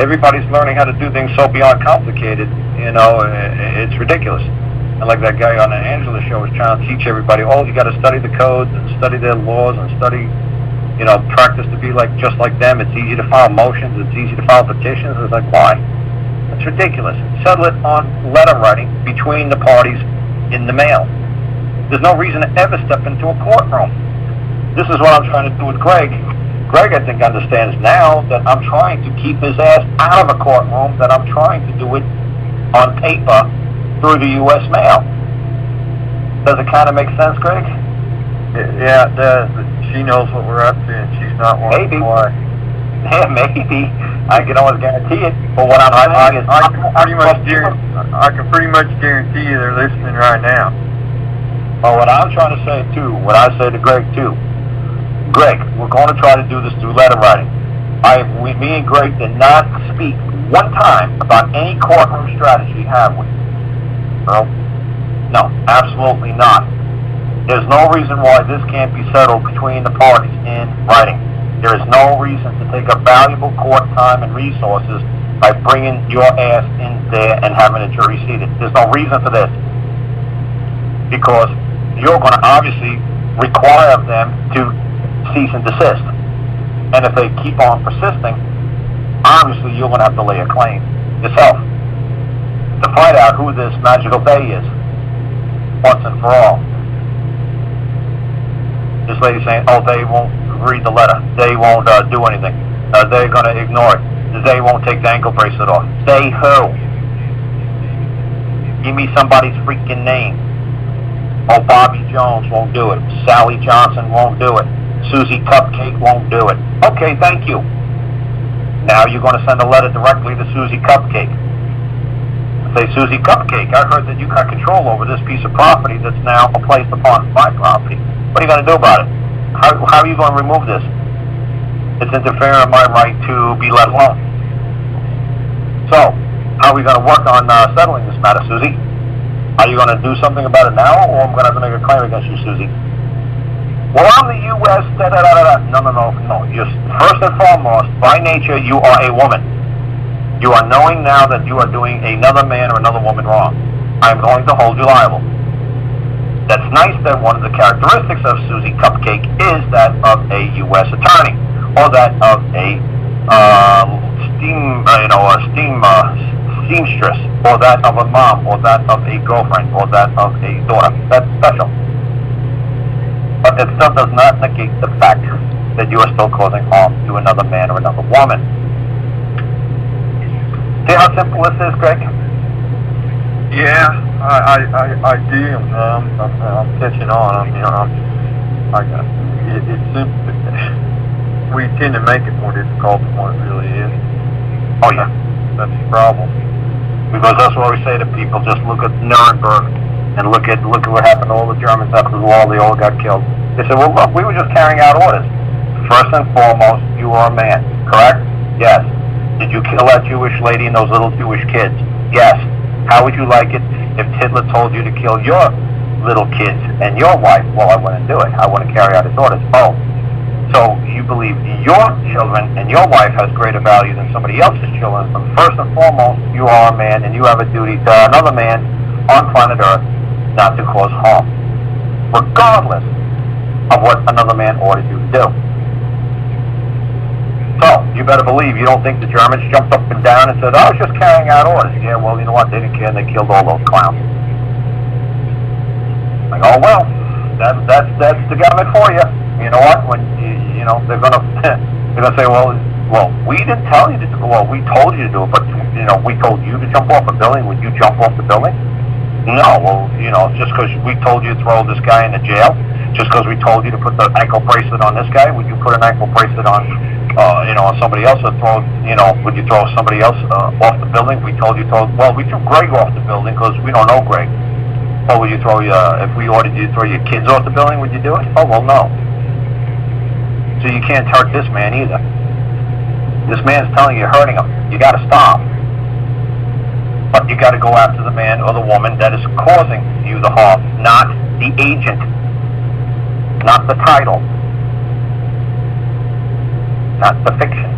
everybody's learning how to do things so beyond complicated, you know, it's ridiculous. And like that guy on the Angela show was trying to teach everybody, oh, you got to study the codes and study their laws and study, you know, practice to be like just like them. It's easy to file motions. It's easy to file petitions. It's like, why? It's ridiculous. Settle it on letter writing between the parties in the mail. There's no reason to ever step into a courtroom. This is what I'm trying to do with Greg. Greg, I think, understands now that I'm trying to keep his ass out of a courtroom, that I'm trying to do it on paper through the U.S. mail. Does it kind of make sense, Greg? Yeah, it does. But she knows what we're up to, and she's not one to play. Yeah, maybe. I can always guarantee it. But what I'm saying is, I can pretty much guarantee you they're listening right now. Well, what I'm trying to say too, what I say to Greg too, Greg, we're going to try to do this through letter writing. Me and Greg did not speak one time about any courtroom strategy, have we? No, absolutely not. There's no reason why this can't be settled between the parties in writing. There is no reason to take up valuable court time and resources by bringing your ass in there and having a jury seated. There's no reason for this. Because you're going to obviously require them to cease and desist. And if they keep on persisting, obviously you're going to have to lay a claim yourself to find out who this magical they is once and for all. This lady's saying, oh, they won't read the letter. They won't do anything. They're going to ignore it. They won't take the ankle bracelet off. They who? Give me somebody's freaking name. Oh, Bobby Jones won't do it. Sally Johnson won't do it. Susie Cupcake won't do it. Okay, thank you. Now you're going to send a letter directly to Susie Cupcake. Say, Susie Cupcake, I heard that you got control over this piece of property that's now placed upon my property. What are you going to do about it? How are you going to remove this? It's interfering with my right to be let alone. So, how are we going to work on settling this matter, Susie? Are you going to do something about it now, or I'm going to have to make a claim against you, Susie? Well, I'm the U.S. No. Just first and foremost, by nature, you are a woman. You are knowing now that you are doing another man or another woman wrong. I'm going to hold you liable. That's nice that one of the characteristics of Susie Cupcake is that of a U.S. attorney, or that of a seamstress, or that of a mom, or that of a girlfriend, or that of a daughter. That's special. But it still does not negate the fact that you are still causing harm to another man or another woman. See how simple this is, Greg? Yeah, I do. I'm catching on. It's simple. We tend to make it more difficult than what it really is. Oh yeah, that's the problem. Because that's what we say to people. Just look at Nuremberg and look at what happened to all the Germans after the war. They all got killed. They said, well, look, we were just carrying out orders. First and foremost, you are a man, correct? Yes. Did you kill that Jewish lady and those little Jewish kids? Yes. How would you like it if Hitler told you to kill your little kids and your wife? Well, I wouldn't do it. I wouldn't carry out his orders. Oh, so you believe your children and your wife has greater value than somebody else's children. But first and foremost, you are a man and you have a duty to another man on planet Earth not to cause harm, regardless of what another man ordered you to do. So, you better believe you don't think the Germans jumped up and down and said, I was just carrying out orders. Yeah, well, you know what? They didn't care and they killed all those clowns. Like, oh, well, that's the government for you. You know what? When, they're gonna say, well, we didn't tell you to do it. Well, we told you to do it, but, we told you to jump off a building. Would you jump off the building? No, well, just because we told you to throw this guy in the jail, just because we told you to put the ankle bracelet on this guy, would you put an ankle bracelet on somebody else, or would you throw somebody else off the building? We told you, well, we threw Greg off the building because we don't know Greg. Or would you throw if we ordered you to throw your kids off the building, would you do it? Oh, well, no. So you can't hurt this man either. This man's telling you you're hurting him. You got to stop. But you got to go after the man or the woman that is causing you the harm, not the agent, not the title, not the fiction.